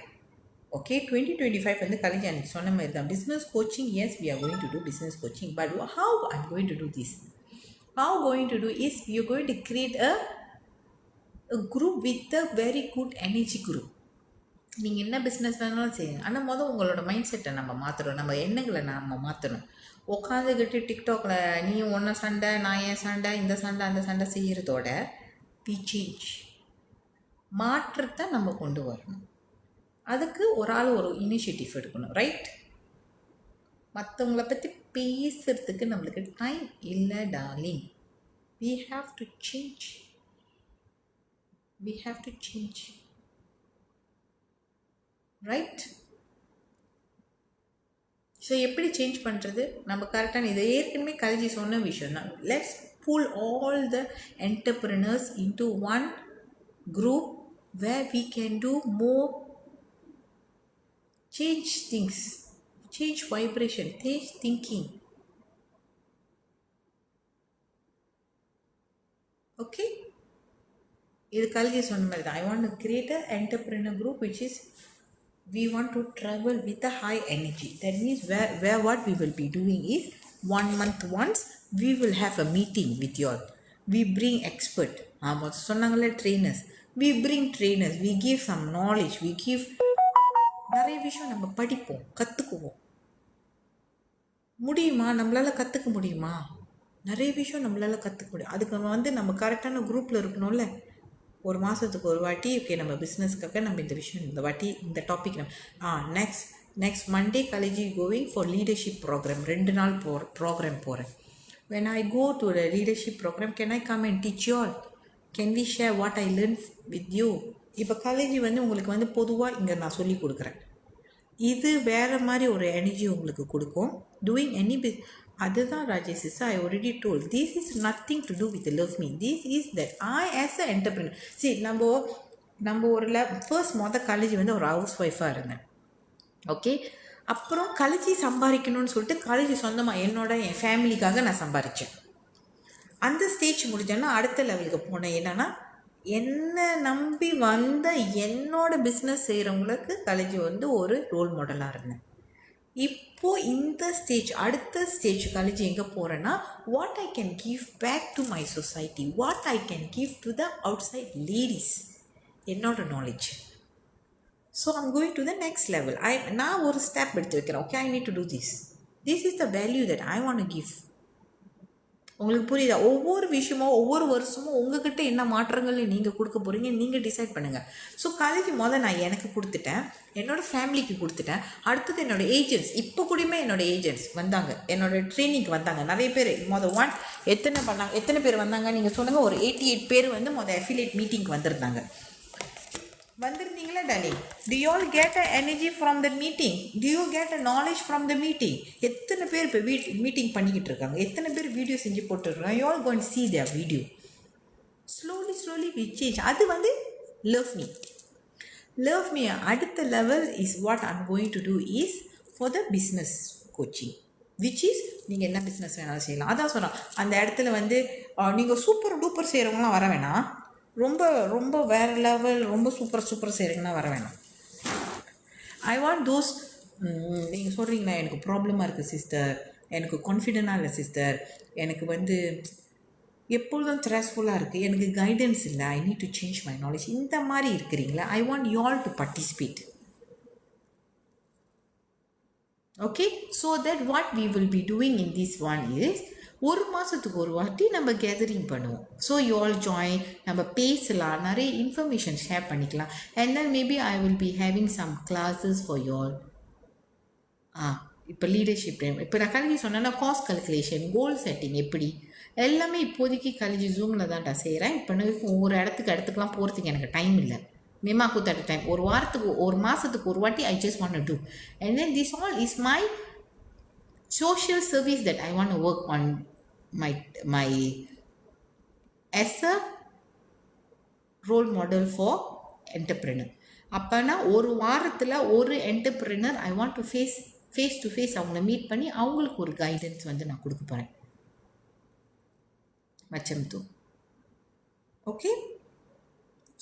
Okay, 2025 வந்து Kaliji அன்னைக்கு சொன்ன மாதிரி தான் business coaching. Yes, we are going to do business coaching, but how I'm going to do this? How going to do is we are going to create a group with a very good energy group. நீங்கள் என்ன business வேணாலும் செய்யுங்க, ஆனால் உங்களோட mind செட்டை நம்ம மாற்றணும், நம்ம எண்ணங்களை நம்ம மாற்றணும். உட்காந்துக்கிட்டு டிக்டாக்ல நீ ஒன்றை சண்டை நான் ஏன் சண்டை இந்த சண்டை அந்த சண்டை செய்கிறதோட வி சேஞ்ச், மாற்றத்தை நம்ம கொண்டு வரணும். அதுக்கு ஒரு ஆள் ஒரு இனிஷியேட்டிவ் எடுக்கணும், ரைட்? மற்றவங்கள பற்றி பேசுறதுக்கு நம்மளுக்கு டைம் இல்லை darling. we have to change right? So எப்படி சேஞ்ச் பண்ணுறது? நம்ம கரெக்டான இதை ஏற்கனவே கல்வி சொன்ன விஷயம் தான். Let's pull all the entrepreneurs into one group where we can do more change things, change vibration, change thinking. Okay, இது கல்வி சொன்ன மாதிரி தான். I want to create a entrepreneur group which is we want to travel with a high energy. That means where what we will be doing is 1 month once we will have a meeting with you all. We bring expert, சொன்னாங்களே trainers, we bring trainers, we give some knowledge, we give நிறைய விஷயம் நம்ம படிப்போம், கற்றுக்குவோம். முடியுமா? நம்மளால் கற்றுக்க முடியுமா? நிறைய விஷயம் நம்மளால் கற்றுக்க முடியும். அதுக்கு நம்ம கரெக்டான குரூப்பில் இருக்கணும்ல. ஒரு மாதத்துக்கு ஒரு வாட்டி ஓகே நம்ம பிஸ்னஸ்க்காக நம்ம இந்த விஷயம் இந்த வாட்டி இந்த டாபிக் நம்ம next Monday college going for leadership program. 2 நாள் ப்ரோக்ராம் போகிறேன். when I go to the leadership program, can I come and teach you all? Can we share what I learned with you? இப்போ college உங்களுக்கு பொதுவாக இங்கே நான் சொல்லி கொடுக்குறேன். இது வேறு மாதிரி ஒரு எனர்ஜி உங்களுக்கு கொடுக்கும். டூயிங் எனி அதுதான் Rajesh sis, I already told. This is nothing to do with love me. This is that I as a entrepreneur. சரி, நம்ம ஒரு ஃபர்ஸ்ட் காலேஜ் ஒரு ஹவுஸ் ஒய்ஃபாக இருந்தேன். ஓகே, அப்புறம் காலேஜ் சம்பாதிக்கணும்னு சொல்லிட்டு காலேஜ் சொந்தமாக என் ஃபேமிலிக்காக நான் சம்பாதிச்சேன். அந்த ஸ்டேஜ் முடிஞ்சோன்னா அடுத்த லெவலுக்கு போனேன். என்னென்னா என்னை நம்பி வந்த என்னோட பிஸ்னஸ் செய்கிறவங்களுக்கு காலேஜ் ஒரு ரோல் மாடலாக இருந்தேன். இப்போது இந்த ஸ்டேஜ் அடுத்த ஸ்டேஜ் காலேஜ் எங்கே போகிறேன்னா what I can give back to my society, what I can give to the outside ladies, என்னோட knowledge. So I'm going to the next level. நான் ஒரு ஸ்டெப் எடுத்து வைக்கிறேன். Okay, I need to do this is the value that I want to give. உங்களுக்கு புரியுதா? ஒவ்வொரு விஷயமும் ஒவ்வொரு வருஷமும் உங்ககிட்ட என்ன மாற்றங்கள் நீங்கள் கொடுக்க போகிறீங்க நீங்கள் டிசைட் பண்ணுங்கள். ஸோ காலேஜ் நான் எனக்கு கொடுத்துட்டேன், என்னோடய ஃபேமிலிக்கு கொடுத்துட்டேன். அடுத்தது என்னோடய ஏஜென்ட்ஸ், இப்போ கூடயுமே என்னோடய ஏஜென்ட்ஸ் வந்தாங்க, என்னோடய ட்ரைனிங்க்கு வந்தாங்க நிறைய பேர். எத்தனை பேர் வந்தாங்க நீங்கள் சொல்லுங்கள். ஒரு 88 பேர் அஃபிலியேட் மீட்டிங்க்கு வந்திருந்தீங்களா darling? do you all get a energy from the meeting? do you get a knowledge from the meeting? எத்தனை பேர் இப்போ மீட்டிங் பண்ணிக்கிட்டு இருக்காங்க, எத்தனை பேர் வீடியோ செஞ்சு போட்டுருக்காங்க. you all going to see their video. slowly we change. அது love me அடுத்த level is what I'm going to do is for the business coaching which is நீங்கள் என்ன பிஸ்னஸ் வேணாலும் செய்யலாம். அதான் சொன்னோம், அந்த இடத்துல நீங்கள் சூப்பர் டூப்பர் செய்கிறவங்களாம் வர வேணாம். ரொம்ப ரொம்ப வேறு லெவல் ரொம்ப சூப்பர் செய்கிறீங்கன்னா வர வேணாம். I want those. நீங்கள் சொல்கிறீங்களா எனக்கு ப்ராப்ளமாக இருக்குது சிஸ்டர், எனக்கு கான்ஃபிடென்ட்டாக இல்லை சிஸ்டர், எனக்கு வந்து எப்பொழுதும் ஸ்ட்ரெஸ்ஃபுல்லாக இருக்குது, எனக்கு கைடன்ஸ் இல்லை, I need to change my knowledge, இந்த மாதிரி இருக்கிறீங்களா? I want you all to participate. Okay, so that what we will be doing in this one is, ஒரு மாதத்துக்கு ஒரு வாட்டி நம்ம கேதரிங் பண்ணுவோம். ஸோ யூ ஆல் ஜாயின், நம்ம பேசலாம், நிறைய இன்ஃபர்மேஷன் ஷேர் பண்ணிக்கலாம். And then maybe I will be having some classes for you all. இப்போ லீடர்ஷிப் டைம், இப்போ நான் கல்வி சொன்னேன்னா காஸ்ட் கல்குலேஷன், கோல் செட்டிங், எப்படி எல்லாமே இப்போதைக்கு கல்வி ஜூமில் தான்டா செய்கிறேன். இப்போ ஒவ்வொரு இடத்துக்குலாம் போகிறதுக்கு எனக்கு டைம் இல்லை. மேமா கூத்தாட்டு டைம், ஒரு வாரத்துக்கு ஒரு மாதத்துக்கு ஒரு வாட்டி I just want to do. And then this all is my social service that I want to work on my as a role model for entrepreneur. அப்போனா ஒரு வாரத்தில் ஒரு entrepreneur I want to face to face அவங்கள meet பண்ணி அவங்களுக்கு ஒரு guidance வந்து நான் கொடுக்க போகிறேன். மச்சம் தூ okay.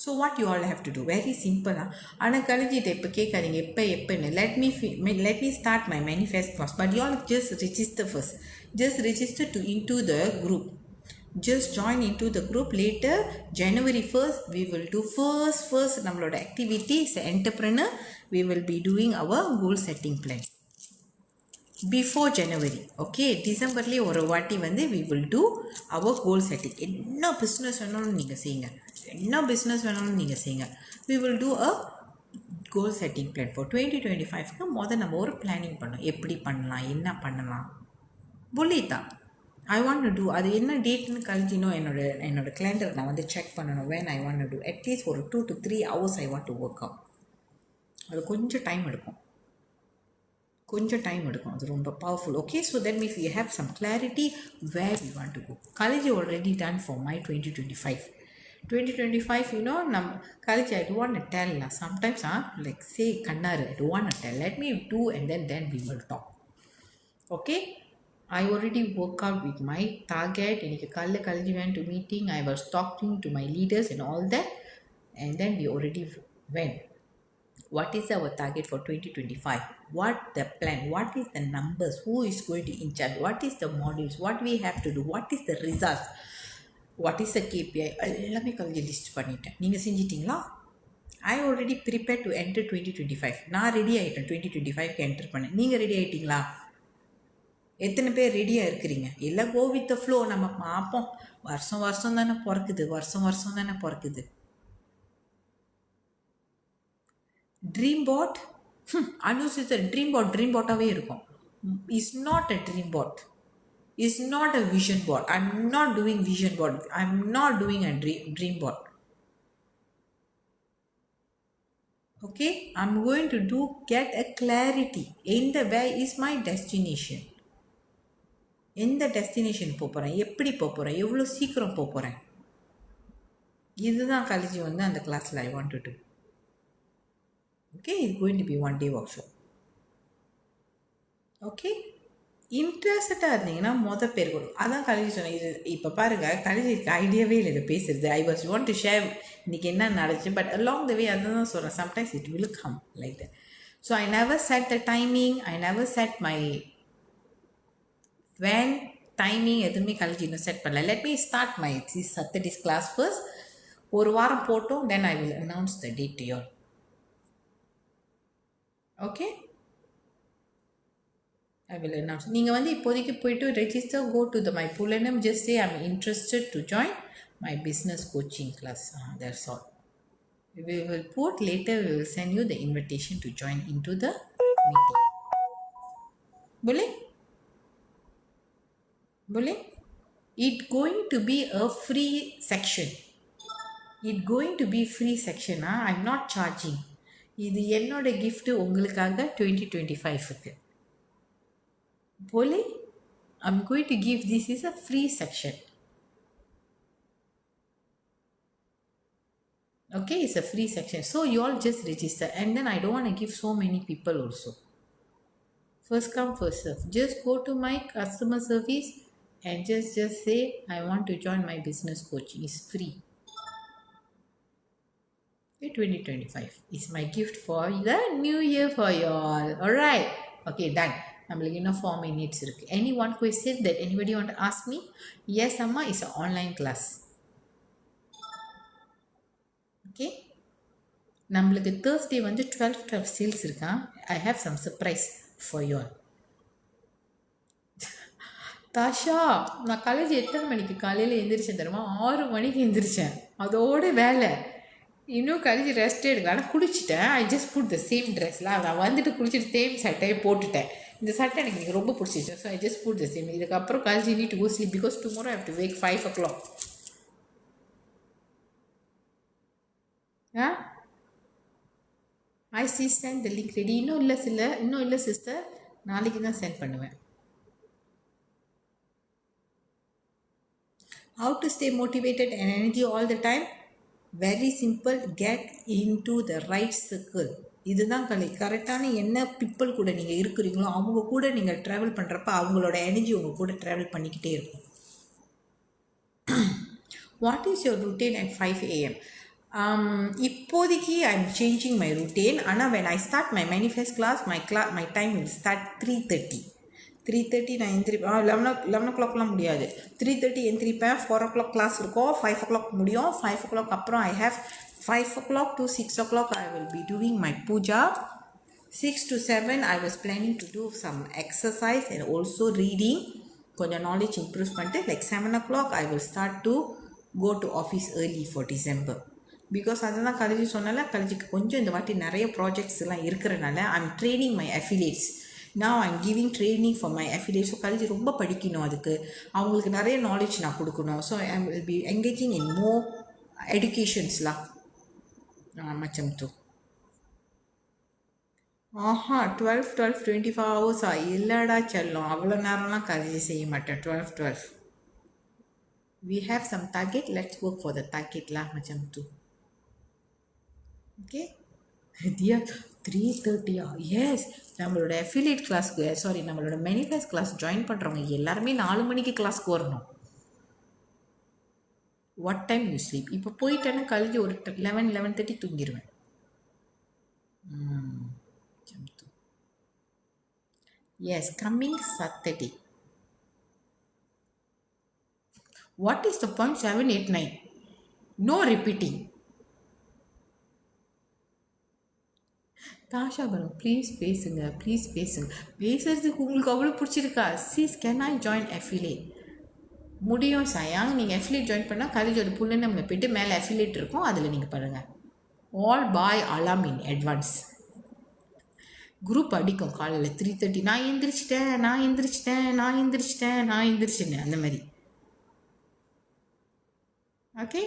So what you all have to do, very சிம்பிளாக. ஆனால் கழிஞ்சிட்டு இப்போ கேட்காதீங்க எப்போன்னு. Let me start my manifest first, but you all just register first. Just register to into the group. Just join into the group. Later January 1st we will do first நம்மளோட activities entrepreneur. We will be doing our goal setting plan before January. Okay, டிசம்பர்லேயே ஒரு வாட்டி வந்து we will do our goal setting. என்ன business வேணாலும் நீங்கள் செய்யுங்க, என்ன business வேணாலும் நீங்கள் செய்யுங்க. we will do a goal setting plan for 2025க்கு முதல் நம்ம ஒரு பிளானிங் பண்ணோம், எப்படி பண்ணலாம், என்ன பண்ணலாம். புள்ளிதா ஐ வாண்ட் டு டூ. அது என்ன டேட்னு கழிஞ்சினோம் என்னோட கேலண்டர் நான் வந்து செக் பண்ணணும். When I want to do at least ஒரு 2 to 3 hours I want to work out. அது கொஞ்சம் டைம் எடுக்கும், அது ரொம்ப powerful. Okay, so that means you have some clarity where you want to go. College already done for my 2025 நம்ம college I don't want to tell. Sometimes like say கண்ணாரு I don't want to tell, let me do and then we will talk. Okay, I already work out with my target. இன்னைக்கு college went to meeting, I was talking to my leaders and all that, and then we already went. What is our target for 2025? What the plan? What is the numbers? Who is going to in charge? What is the modules? What we have to do? What is the results? What is the KPI? எல்லாமே college list பண்ணிட்டேன். நீங்கள் செஞ்சிட்டிங்களா? I already prepared to enter 2025. நான் ready ஆகிட்டேன் 2025க்கு enter பண்ணேன். நீங்கள் ready ஆகிட்டிங்களா? எத்தனை பேர் ரெடியாக இருக்கிறீங்க? எல்லாம் கோ வித் த ஃப்ளோ. நம்ம பார்ப்போம், வருஷம் தானே பிறக்குது. ட்ரீம் பாட் அனுசித்த ட்ரீம் பாட்டாகவே இருக்கும். Is not a dream board, is not a vision board. I am not doing vision board, I am not doing a dream board. Okay, I am going to do get a clarity in the where is my destination. எந்த destination போகிறேன், எப்படி போகிறேன், எவ்வளோ சீக்கிரம் போகிறேன். இதுதான் college வந்து அந்த கிளாஸில் I want to do. Okay, it's going to be 1 day workshop. Okay, இன்ட்ரெஸ்டாக இருந்தீங்கன்னா பேர் கொடுக்கும். அதான் காலேஜ் சொன்னேன். இது இப்போ பாருங்கள், காலேஜுக்கு ஐடியாவே இல்லை இதை பேசுறது. I was want to share இன்றைக்கி என்ன நடந்துச்சு, பட் அலாங் த வே அதுதான் சொல்கிறேன். Sometimes it will come like that. So I never set the timing, I never set my when timing எதுவுமே காலேஜ் இன்னும் செட் பண்ணல. Let me start my Saturday's class first. ஒரு வாரம் போட்டோம், then I will announce the date to you. Okay, I will announce. நீங்கள் வந்து இப்போதைக்கு போய்ட்டு register, go to the my புலனம், just say I am interested to join my business coaching class. That's all. We will put later, we will send you the invitation to join into the meeting. बोले it going to be a free section. I'm not charging. இது என்னோட gift உங்களுக்காக 2025க்கு. बोले I'm going to give, this is a free section. Okay, it's a free section. So you all just register, and then I don't want to give so many people also. First come, first serve. Just go to my customer service and just say I want to join my business coaching. It's free. Okay, 2025 is my gift for the new year for you all. Alright. Okay, done. நம்மளுக்கு இன்னும் 4 minutes இருக்கு. Any one question that anybody want to ask me? Yes, Amma, it's an online class. Okay. நம்மளுக்கு Thursday வந்து 12 sales இருக்கா. I have some surprise for you all. தாஷா, நான் college எத்தனை மணிக்கு காலையில் எழுந்திரிச்சேன் தெரியுமா? 6 மணிக்கு எழுந்திரிச்சேன். அதோட வேலை இன்னும் கழிச்சு ரெஸ்ட் எடுக்கலாம். ஆனால் குளிச்சுட்டேன். I just put the same ட்ரெஸ்லாம். நான் வந்துட்டு குளிச்சுட்டு சேம் சட்டையை போட்டுட்டேன். இந்த சட்டை எனக்கு ரொம்ப பிடிச்சிச்சு. So I just put the same. இதுக்கப்புறம் கழிச்சு need to go sleep because tomorrow I have to wake 5 o'clock. I see sent the link ready. இன்னும் இல்லை சிஸ்டர், நாளைக்கு தான் சென்ட் பண்ணுவேன். How to stay motivated and energy all the time? Very simple. Get into the right circle. இதுதான் கரெக்டான என்ன people கூட நீங்கள் இருக்கிறீங்களோ அவங்க கூட நீங்கள் ட்ராவல் பண்ணுறப்ப அவங்களோட எனர்ஜி உங்கள் கூட ட்ராவல் பண்ணிக்கிட்டே இருக்கும். What is your routine at 5 AM? இப்போதைக்கு I am changing my routine. ஆனால் when I start my manifest class, my time will start 3:30 நான் எந்திரிப்பேன். 11 o'clockலாம் முடியாது. 3:30 எந்திரிப்பேன். 4 o'clock கிளாஸ் இருக்கும். 5 o'clock முடியும். 5 o'clock அப்புறம் I have 5 o'clock to 6 o'clock I will be doing my puja. 6 to 7 I was planning to do some exercise and also reading. கொஞ்சம் knowledge improve பண்ணிட்டு like 7 o'clock I will start to go to office early for December. Because அதுதான் college சொன்னால காலேஜுக்கு கொஞ்சம் இந்த வாட்டி நிறைய projects எல்லாம் இருக்கிறனால I'm training my affiliates. Now I'm giving training for my affiliates. So college ரொம்ப படிக்கணும். அதுக்கு அவங்களுக்கு நிறைய நாலேஜ் நான் கொடுக்கணும். So I will be engaging in more எடுகேஷன்ஸ்லாம். மச்சம் தூ 24 hours இல்லைடா செல்லும். அவ்வளோ நேரம்லாம் காலேஜ் செய்ய மாட்டேன். 12 we have some target. Let's work for the target lah macam tu. Okay. Dia 3:30. S, நம்மளோட அஃபிலியேட் கிளாஸ்க்கு நம்மளோட மேனிஃபெஸ்ட் கிளாஸ் ஜாயின் பண்ணுறவங்க எல்லாருமே 4 மணிக்கு கிளாஸ்க்கு வரணும். What time you sleep? இப்போ போயிட்டேன்னா கழிஞ்சு ஒரு 11:30 தூங்கிடுவேன். Yes, coming Saturday. What is the point? 7, 8, 9. No repeating. தாஷா பரம், ப்ளீஸ் பேசுங்க. பேசுறதுக்கு உங்களுக்கு அவ்வளோ பிடிச்சிருக்கா? Sis can I join affiliate? முடியும் சாயாங். நீங்கள் அஃபிலியேட் ஜாயின் பண்ணால் காலேஜோட புள்ளை நம்மளை போய்ட்டு மேலே அஃபிலியேட் இருக்கும், அதில் நீங்கள் பண்ணுங்கள். All bye alarm in advance. Group அடிக்கும் காலையில் 3:30. நான் எந்திரிச்சிட்டேன் அந்த மாதிரி. ஓகே,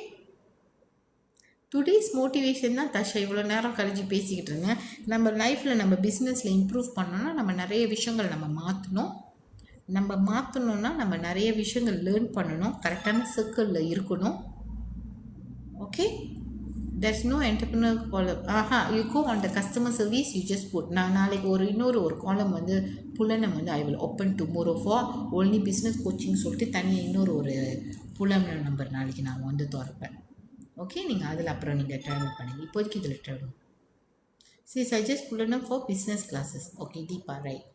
டுடேஸ் மோட்டிவேஷன் தான் தாஷா. இவ்வளோ நேரம் கழிஞ்சு பேசிக்கிட்டு இருந்தேன். நம்ம லைஃப்பில் நம்ம பிஸ்னஸில் இம்ப்ரூவ் பண்ணோன்னா நம்ம நிறைய விஷயங்கள் மாற்றணும்னா நம்ம நிறைய விஷயங்கள் லேர்ன் பண்ணணும். கரெக்டான சர்க்கிளில் இருக்கணும். Okay, there's no entrepreneur column. You go on the customer service, you just put. நான் நாளைக்கு இன்னொரு காலம் வந்து புலனம் வந்து I will open tomorrow for only business coaching சொல்லிட்டு தனியாக இன்னொரு புலனம் நம்பர் நாளைக்கு நான் வந்து திறப்பேன். ஓகே, நீங்கள் அதில் அப்புறம் நீங்கள் ட்ராவல் பண்ணுங்கள். இப்போதைக்கு இதில் ட்ராவல் சஜஸ்ட் புலனம் for business classes. Okay Deepa, right.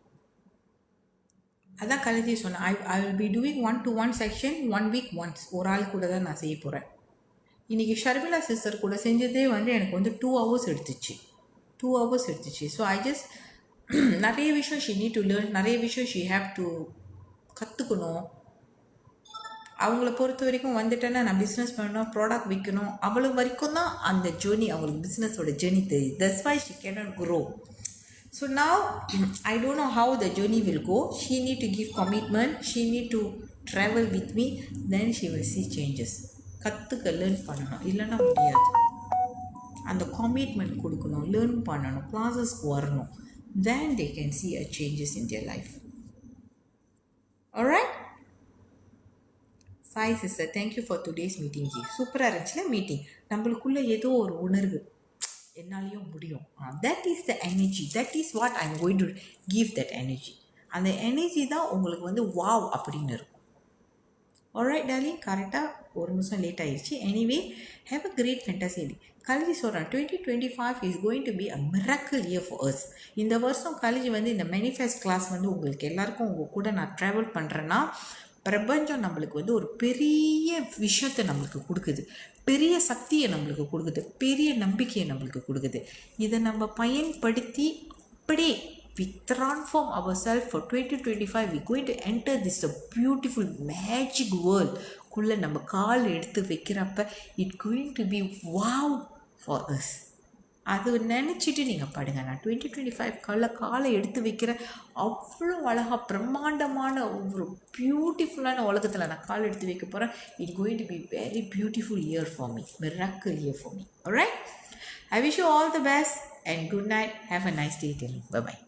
அதான் காலேஜ் சொன்னேன். I will be doing 1-to-1 section 1 week once. ஒரு ஆள் கூட தான் நான் செய்ய போகிறேன். இன்றைக்கி ஷர்மிளா சிஸ்டர் கூட செஞ்சதே வந்து எனக்கு வந்து 2 hours எடுத்துச்சு. ஸோ ஐ ஜஸ்ட் நிறைய விஷயம் ஷி நீட் டு லேர்ன். நிறைய விஷயம் ஷி ஹேவ் டு கற்றுக்கணும். அவங்கள பொறுத்த வரைக்கும் வந்துட்டேன்னா நான் பிஸ்னஸ் பண்ணணும், ப்ராடக்ட் விற்கணும், அவ்வளோ வரைக்கும் தான் அந்த ஜேர்னி, அவங்களுக்கு பிஸ்னஸோட ஜேர்னி தெரியுது. That's why she cannot grow. So now I don't know how the journey will go. She need to give commitment, she need to travel with me, then she will see changes. கற்றுக்க learn பண்ணணும், இல்லைன்னா முடியாது. அந்த commitment கொடுக்கணும், learn பண்ணணும், கிளாஸஸ்க்கு வரணும். Then they can see a changes in their life. Alright. Sai sister, thank you for today's meeting. சூப்பராக இருந்துச்சுல மீட்டிங். நம்மளுக்குள்ளே ஏதோ ஒரு உணர்வு, என்னாலேயும் முடியும். That is the energy. That is what I am going to give. That energy, அந்த எனர்ஜி தான் உங்களுக்கு வந்து வாவ் அப்படின்னு இருக்கும். ஆல்ரைட் டார்லிங், கரெக்டாக ஒரு நிமிஷம் லேட் ஆயிடுச்சு. Anyway have a great fantasy day. College சொல்கிறேன் 2025 is going to be a miracle year for us. இந்த வருஷம் காலேஜ் வந்து இந்த மேனிஃபெஸ்ட் கிளாஸ் வந்து உங்களுக்கு எல்லாருக்கும் உங்கள் கூட நான் ட்ராவல் பண்ணுறேன்னா, பிரபஞ்சம் நம்மளுக்கு வந்து ஒரு பெரிய விஷயத்தை நம்மளுக்கு கொடுக்குது, பெரிய சக்தியை நம்மளுக்கு கொடுக்குது, பெரிய நம்பிக்கையை நம்மளுக்கு கொடுக்குது. இதை நம்ம பயன்படுத்தி அப்படியே we transform ourselves for 2025. we going to enter this a beautiful magic world குள்ள நம்ம கால் எடுத்து வைக்கிறப்ப it going to be wow for us. அது நினச்சிட்டு நீங்கள் பாடுங்க. நான் 2025 காலை எடுத்து வைக்கிற அவ்வளோ அழகாக பிரம்மாண்டமான ஒரு பியூட்டிஃபுல்லான உலகத்தில் நான் கால் எடுத்து வைக்க போகிறேன். It going to be very beautiful year for me, miracle year for me. Alright, I wish you all the best and good night. Have a nice day. Bye bye.